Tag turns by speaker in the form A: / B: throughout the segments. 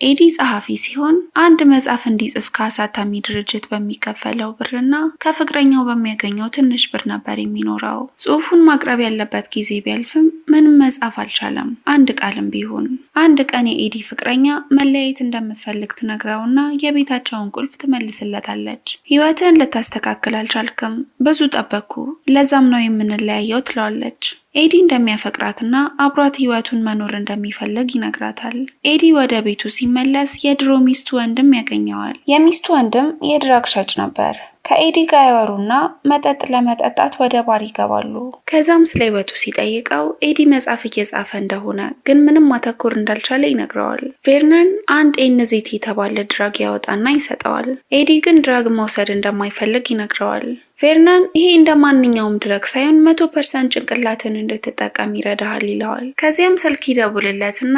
A: ኤዲ ጸሐፊ ሲሆን አንድ መጽሐፍ እንዲጽፍ ከአሳታሚ ድርጅት በሚከፈለው ብርና ከፍቅረኛው በሚያገኘው ትንሽ ብር ነበር የሚኖረው። ጽሑፉን ማቅረብ ያለበት ጊዜ ቢያልፍም ምንም መጻፍ አልቻለም፣ አንድ ቃልም ቢሆን። አንድ ቀን የኤዲ ፍቅረኛ መለያየት እንደምትፈልግ ትነግረውና የቤታቸውን ቁልፍ ትመልስለታለች። ሕይወትን ልታስተካክል አልቻልክም፣ ብዙ ጠበቅኩ፣ ለዛም ነው የምንለያየው ትለዋለች። ኤዲ እንደሚያፈቅራትና አብሯት ሕይወቱን መኖር እንደሚፈልግ ይነግራታል። ኤዲ ወደ ቤቱ ሲመለስ የድሮ ሚስቱ ወንድም ያገኘዋል። የሚስቱ ወንድም የድራግ ሻጭ ነበር። ከኤዲ ጋር ያወሩና መጠጥ ለመጠጣት ወደ ባር ይገባሉ። ከዛም ስለ ሕይወቱ ሲጠይቀው ኤዲ መጽሐፍ እየጻፈ እንደሆነ ግን ምንም ማተኮር እንዳልቻለ ይነግረዋል። ቬርነን አንድ ኤንዜቲ የተባለ ድራግ ያወጣና ይሰጠዋል። ኤዲ ግን ድራግ መውሰድ እንደማይፈልግ ይነግረዋል። ቬርነን ይሄ እንደ ማንኛውም ድረግ ሳይሆን 100% ጭንቅላትን እንድትጠቀም ይረዳሃል ይለዋል። ከዚያም ስልክ ይደውልለትና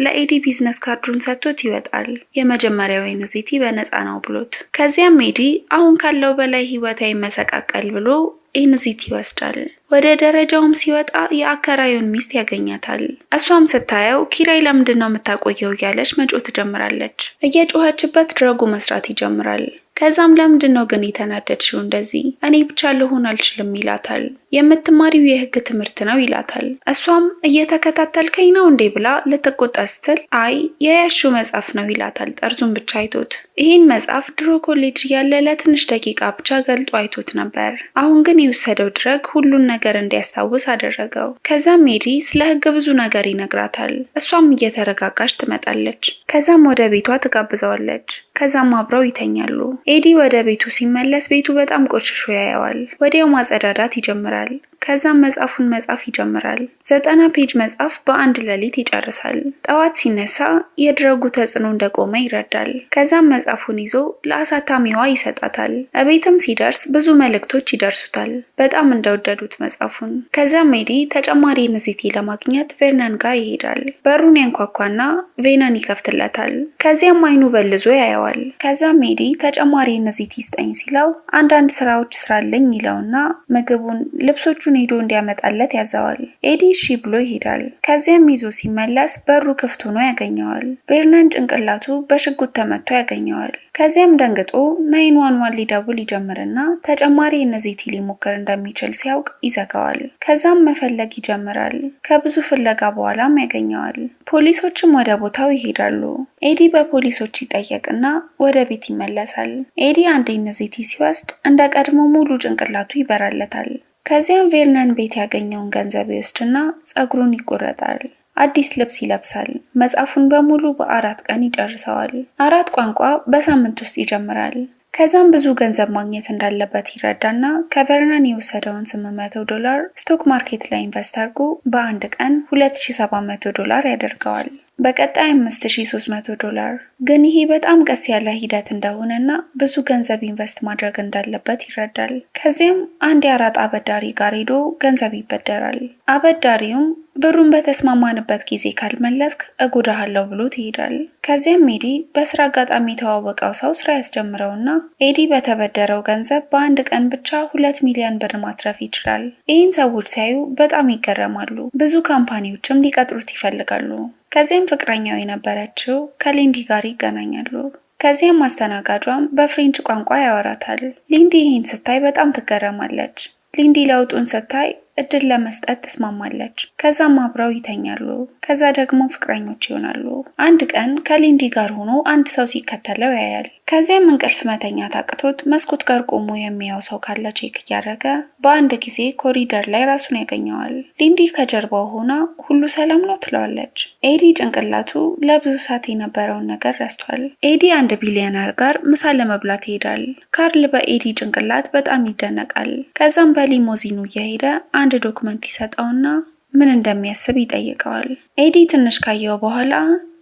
A: ለኤዲ ቢዝነስ ካርዱን ሰጥቶት ይወጣል። የመጀመሪያው ኤንዜቲ በነፃ ነው ብሎት። ከዚያም ኤዲ አሁን ካለው በላይ ህይወት አይመሰቃቀል ብሎ ኤንዜቲ ይወስዳል። ወደ ደረጃውም ሲወጣ የአከራዩን ሚስት ያገኛታል። እሷም ስታየው ኪራይ ለምንድን ነው የምታቆየው እያለች መጮህ ትጀምራለች። እየጮኸችበት ድረጉ መስራት ይጀምራል። ከዛም ለምንድን ነው ግን የተናደድሽው እንደዚህ? እኔ ብቻ ልሆን አልችልም ይላታል። የምትማሪው የህግ ትምህርት ነው ይላታል። እሷም እየተከታተልከኝ ነው እንዴ ብላ ልትቆጣ ስትል አይ የያሽው መጽሐፍ ነው ይላታል፣ ጠርዙን ብቻ አይቶት። ይህን መጽሐፍ ድሮ ኮሌጅ እያለ ለትንሽ ደቂቃ ብቻ ገልጦ አይቶት ነበር። አሁን ግን የወሰደው ድረግ ሁሉን ነገር እንዲያስታውስ አደረገው። ከዛም ኤዲ ስለ ህግ ብዙ ነገር ይነግራታል። እሷም እየተረጋጋች ትመጣለች። ከዛም ወደ ቤቷ ትጋብዘዋለች። ከዛም አብረው ይተኛሉ። ኤዲ ወደ ቤቱ ሲመለስ ቤቱ በጣም ቆሽሾ ያየዋል። ወዲያው ማጸዳዳት ይጀምራል። ከዛም መጽሐፉን መጻፍ ይጀምራል። 90 ፔጅ መጽሐፍ በአንድ ሌሊት ይጨርሳል። ጠዋት ሲነሳ የድረጉ ተጽዕኖ እንደቆመ ይረዳል። ከዛም መጽሐፉን ይዞ ለአሳታሚዋ ይሰጣታል። እቤትም ሲደርስ ብዙ መልእክቶች ይደርሱታል፣ በጣም እንደወደዱት መጽሐፉን። ከዛም ኤዲ ተጨማሪ ኤንዜቲ ለማግኘት ቬርነን ጋር ይሄዳል። በሩን ያንኳኳና ቬርነን ይከፍትለታል። ከዚያም አይኑ በልዞ ያየዋል። ከዛም ኤዲ ተጨማሪ ኤንዜቲ ስጠኝ ሲለው አንዳንድ ስራዎች ስራልኝ ይለውና ምግቡን፣ ልብሶቹን ሄዶ እንዲያመጣለት ያዘዋል። ኤዲ እሺ ብሎ ይሄዳል። ከዚያም ይዞ ሲመለስ በሩ ክፍት ሆኖ ያገኘዋል። ቬርነን ጭንቅላቱ በሽጉጥ ተመቶ ያገኘዋል። ከዚያም ደንግጦ 911 ሊደውል ይጀምርና ተጨማሪ ኤንዜቲ ሊሞክር እንደሚችል ሲያውቅ ይዘጋዋል። ከዛም መፈለግ ይጀምራል። ከብዙ ፍለጋ በኋላም ያገኘዋል። ፖሊሶችም ወደ ቦታው ይሄዳሉ። ኤዲ በፖሊሶች ይጠየቅና ወደ ቤት ይመለሳል። ኤዲ አንድ ኤንዜቲ ሲወስድ እንደ ቀድሞ ሙሉ ጭንቅላቱ ይበራለታል። ከዚያም ቬርነን ቤት ያገኘውን ገንዘብ ይወስድና ጸጉሩን ይቆረጣል። አዲስ ልብስ ይለብሳል። መጽሐፉን በሙሉ በ4 ቀን ይጨርሰዋል። 4 ቋንቋ በሳምንት ውስጥ ይጀምራል። ከዛም ብዙ ገንዘብ ማግኘት እንዳለበት ይረዳና ከቬርነን የወሰደውን $800 ስቶክ ማርኬት ላይ ኢንቨስት አድርጎ በአንድ ቀን $2700 ያደርገዋል። በቀጣይ $5300። ግን ይሄ በጣም ቀስ ያለ ሂደት እንደሆነና ብዙ ገንዘብ ኢንቨስት ማድረግ እንዳለበት ይረዳል። ከዚያም አንድ የአራጣ አበዳሪ ጋር ሄዶ ገንዘብ ይበደራል። አበዳሪውም ብሩን በተስማማንበት ጊዜ ካልመለስክ እጎዳሃለሁ ብሎ ይሄዳል። ከዚያም ኤዲ በስራ አጋጣሚ የተዋወቀው ሰው ስራ ያስጀምረውና ኤዲ በተበደረው ገንዘብ በአንድ ቀን ብቻ 2 ሚሊዮን ብር ማትረፍ ይችላል። ይህን ሰዎች ሲያዩ በጣም ይገረማሉ። ብዙ ካምፓኒዎችም ሊቀጥሩት ይፈልጋሉ። ከዚያም ፍቅረኛው የነበረችው ከሊንዲ ጋር ይገናኛሉ። ከዚያም አስተናጋጇም በፍሬንች ቋንቋ ያወራታል። ሊንዲ ይህን ስታይ በጣም ትገረማለች። ሊንዲ ለውጡን ስታይ እድል ለመስጠት ተስማማለች። ከዛም አብረው ይተኛሉ። ከዛ ደግሞ ፍቅረኞች ይሆናሉ። አንድ ቀን ከሊንዲ ጋር ሆኖ አንድ ሰው ሲከተለው ያያል። ከዚያም እንቅልፍ መተኛት አቅቶት መስኮት ጋር ቆሞ የሚያው ሰው ካለ ቼክ እያደረገ በአንድ ጊዜ ኮሪደር ላይ ራሱን ያገኘዋል። ሊንዲ ከጀርባው ሆና ሁሉ ሰላም ነው ትለዋለች። ኤዲ ጭንቅላቱ ለብዙ ሰዓት የነበረውን ነገር ረስቷል። ኤዲ አንድ ቢሊዮነር ጋር ምሳ ለመብላት ይሄዳል። ካርል በኤዲ ጭንቅላት በጣም ይደነቃል። ከዛም በሊሞዚኑ እየሄደ አንድ ዶክመንት ይሰጠውና ምን እንደሚያስብ ይጠይቀዋል። ኤዲ ትንሽ ካየው በኋላ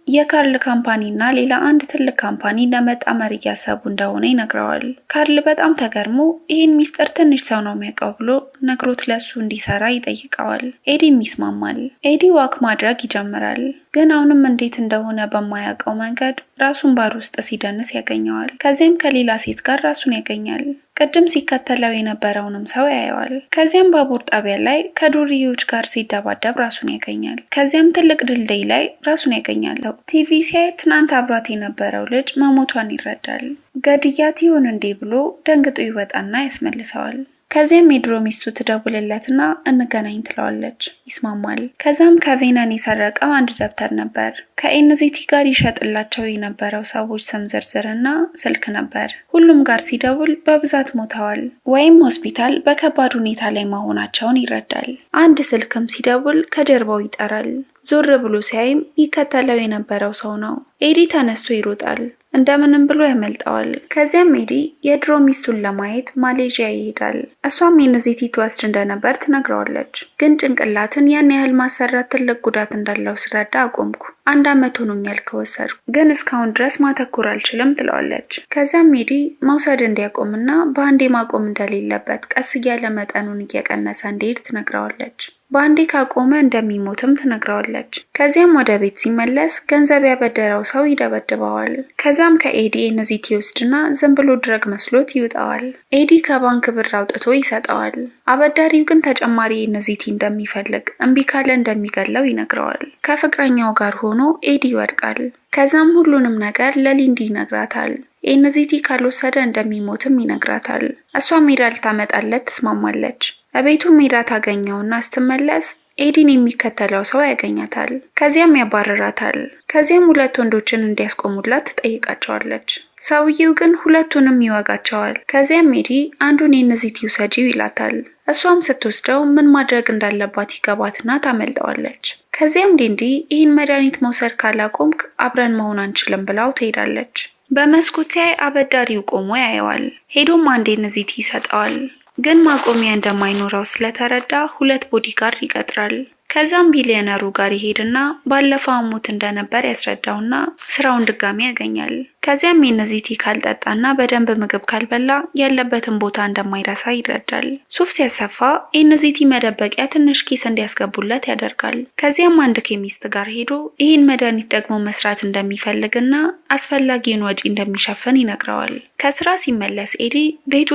A: የካርል ካምፓኒና ሌላ አንድ ትልቅ ካምፓኒ ለመጣመር እያሰቡ እንደሆነ ይነግረዋል። ካርል በጣም ተገርሞ ይህን ሚስጥር ትንሽ ሰው ነው የሚያውቀው ብሎ ነግሮት ለሱ እንዲሰራ ይጠይቀዋል። ኤዲም ይስማማል። ኤዲ ዋክ ማድረግ ይጀምራል። ግን አሁንም እንዴት እንደሆነ በማያውቀው መንገድ ራሱን ባር ውስጥ ሲደንስ ያገኘዋል። ከዚያም ከሌላ ሴት ጋር ራሱን ያገኛል። ቅድም ሲከተለው የነበረውንም ሰው ያየዋል። ከዚያም ባቡር ጣቢያ ላይ ከዱርዬዎች ጋር ሲደባደብ ራሱን ያገኛል። ከዚያም ትልቅ ድልድይ ላይ ራሱን ያገኛል። ቲቪ ሲያይ ትናንት አብሯት የነበረው ልጅ መሞቷን ይረዳል። ገድያት ይሆን እንዴ ብሎ ደንግጦ ይወጣና ያስመልሰዋል። ከዚያም የድሮ ሚስቱ ትደውልለትና እንገናኝ ትለዋለች። ይስማማል። ከዛም ከቬናን የሰረቀው አንድ ደብተር ነበር። ከኤንዚቲ ጋር ይሸጥላቸው የነበረው ሰዎች ስም ዝርዝርና ስልክ ነበር። ሁሉም ጋር ሲደውል በብዛት ሞተዋል ወይም ሆስፒታል በከባድ ሁኔታ ላይ መሆናቸውን ይረዳል። አንድ ስልክም ሲደውል ከጀርባው ይጠራል። ዞር ብሎ ሲያይም ይከተለው የነበረው ሰው ነው። ኤዲ ተነስቶ ይሮጣል። እንደምንም ብሎ ያመልጠዋል። ከዚያም ኤዲ የድሮ ሚስቱን ለማየት ማሌዥያ ይሄዳል። እሷም ኤንዚቲ ትወስድ እንደነበር ትነግረዋለች። ግን ጭንቅላትን ያን ያህል ማሰራት ትልቅ ጉዳት እንዳለው ስረዳ አቆምኩ። 1 ዓመት ሆኖኛል ከወሰድኩ፣ ግን እስካሁን ድረስ ማተኮር አልችልም ትለዋለች። ከዚያም ኤዲ መውሰድ እንዲያቆምና በአንዴ ማቆም እንደሌለበት ቀስ እያለ መጠኑን እየቀነሰ እንዲሄድ ትነግረዋለች። በአንዴ ካቆመ እንደሚሞትም ትነግረዋለች። ከዚያም ወደ ቤት ሲመለስ ገንዘብ ያበደረው ሰው ይደበድበዋል። ከዛም ከኤዲ ኤንዚቲ ይወስድና ዝም ብሎ ድረግ መስሎት ይውጠዋል። ኤዲ ከባንክ ብር አውጥቶ ይሰጠዋል። አበዳሪው ግን ተጨማሪ ኤንዚቲ እንደሚፈልግ እምቢ ካለ እንደሚገለው ይነግረዋል። ከፍቅረኛው ጋር ሆኖ ኤዲ ይወድቃል። ከዛም ሁሉንም ነገር ለሊንዲ ይነግራታል። ኤንዚቲ ካልወሰደ እንደሚሞትም ይነግራታል። እሷም ሜዳ ልታመጣለት ትስማማለች። በቤቱ ሜዳ ታገኘውና ስትመለስ ኤዲን የሚከተለው ሰው ያገኛታል። ከዚያም ያባረራታል። ከዚያም 2 ወንዶችን እንዲያስቆሙላት ትጠይቃቸዋለች። ሰውየው ግን ሁለቱንም ይወጋቸዋል። ከዚያም ኤዲ አንዱን ኤንዚቲ ውሰጂው ይላታል። እሷም ስትወስደው ምን ማድረግ እንዳለባት ይገባትና ታመልጠዋለች። ከዚያም ሊንዲ ይህን መድኃኒት መውሰድ ካላቆምክ አብረን መሆን አንችልም ብላው ትሄዳለች። በመስኮት ሲያይ አበዳሪው ቆሞ ያየዋል። ሄዶም አንድ ኤንዚቲ ይሰጠዋል። ግን ማቆሚያ እንደማይኖረው ስለተረዳ 2 ቦዲጋርድ ይቀጥራል። ከዛም ቢሊዮነሩ ጋር ይሄድና ባለፈው አሞት እንደነበር ያስረዳውና ስራውን ድጋሚ ያገኛል። ከዚያም ኤንዚቲ ካልጠጣና በደንብ ምግብ ካልበላ ያለበትን ቦታ እንደማይረሳ ይረዳል። ሱፍ ሲያሰፋ ኤንዚቲ መደበቂያ ትንሽ ኪስ እንዲያስገቡለት ያደርጋል። ከዚያም አንድ ኬሚስት ጋር ሄዶ ይህን መድኃኒት ደግሞ መስራት እንደሚፈልግና አስፈላጊውን ወጪ እንደሚሸፍን ይነግረዋል። ከስራ ሲመለስ ኤዲ ቤቱ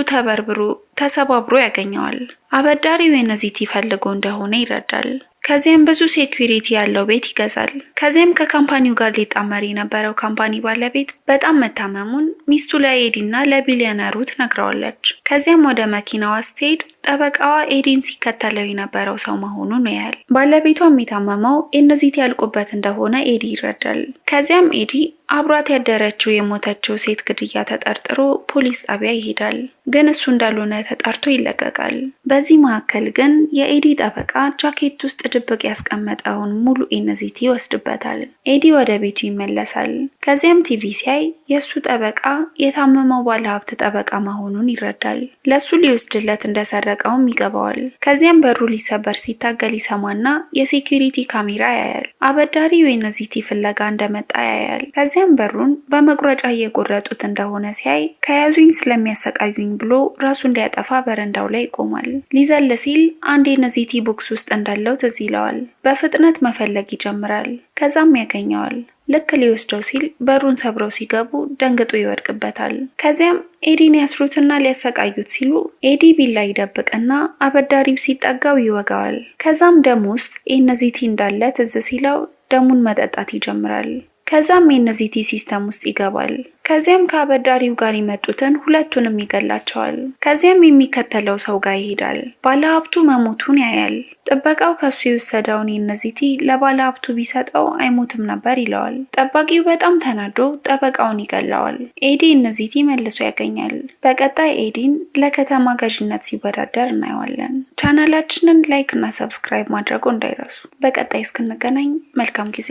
A: ተሰባብሮ ያገኘዋል። አበዳሪው ኤንዚቲ ፈልጎ እንደሆነ ይረዳል። ከዚያም ብዙ ሴኩሪቲ ያለው ቤት ይገዛል። ከዚያም ከካምፓኒው ጋር ሊጣመር የነበረው ካምፓኒ ባለቤት በጣም መታመሙን ሚስቱ ለኤዲና ለቢሊዮነሩ ትነግረዋለች። ከዚያም ወደ መኪናዋ ስትሄድ ጠበቃዋ ኤዲን ሲከተለው የነበረው ሰው መሆኑን ያያል። ባለቤቷም የታመመው ኤንዚቲ ያልቁበት እንደሆነ ኤዲ ይረዳል። ከዚያም ኤዲ አብሯት ያደረችው የሞተችው ሴት ግድያ ተጠርጥሮ ፖሊስ ጣቢያ ይሄዳል። ግን እሱ እንዳልሆነ ተጣርቶ ይለቀቃል። በዚህ መካከል ግን የኤዲ ጠበቃ ጃኬት ውስጥ ድብቅ ያስቀመጠውን ሙሉ ኤንዚቲ ይወስድበታል። ኤዲ ወደ ቤቱ ይመለሳል። ከዚያም ቲቪ ሲያይ የእሱ ጠበቃ የታመመው ባለሀብት ጠበቃ መሆኑን ይረዳል። ለእሱ ሊወስድለት እንደሰረቀውም ይገባዋል። ከዚያም በሩ ሊሰበር ሲታገል ይሰማና የሴኩሪቲ ካሜራ ያያል። አበዳሪው ኤንዚቲ ፍለጋ እንደመጣ ያያል። ከዚያም በሩን በመቁረጫ እየቆረጡት እንደሆነ ሲያይ ከያዙኝ ስለሚያሰቃዩኝ ብሎ ራሱን ሊያጠፋ በረንዳው ላይ ይቆማል። ሊዘል ሲል አንድ ኤንዚቲ ቦክስ ውስጥ እንዳለው ትዝ ይለዋል። በፍጥነት መፈለግ ይጀምራል። ከዛም ያገኘዋል። ልክ ሊወስደው ሲል በሩን ሰብረው ሲገቡ ደንግጦ ይወድቅበታል። ከዚያም ኤዲን ያስሩትና ሊያሰቃዩት ሲሉ ኤዲ ቢላ ይደብቅና አበዳሪው ሲጠጋው ይወጋዋል። ከዛም ደም ውስጥ ኤንዚቲ እንዳለ ትዝ ሲለው ደሙን መጠጣት ይጀምራል። ከዛም ኤንዚቲ ሲስተም ውስጥ ይገባል። ከዚያም ከአበዳሪው ጋር የመጡትን ሁለቱንም ይገላቸዋል። ከዚያም የሚከተለው ሰው ጋር ይሄዳል። ባለሀብቱ መሞቱን ያያል። ጥበቃው ከሱ የወሰደውን ኤንዚቲ ለባለሀብቱ ቢሰጠው አይሞትም ነበር ይለዋል። ጠባቂው በጣም ተናዶ ጠበቃውን ይገላዋል። ኤዲ ኤንዚቲ መልሶ ያገኛል። በቀጣይ ኤዲን ለከተማ ገዥነት ሲወዳደር እናየዋለን። ቻናላችንን ላይክ እና ሰብስክራይብ ማድረጉ እንዳይረሱ። በቀጣይ እስክንገናኝ መልካም ጊዜ።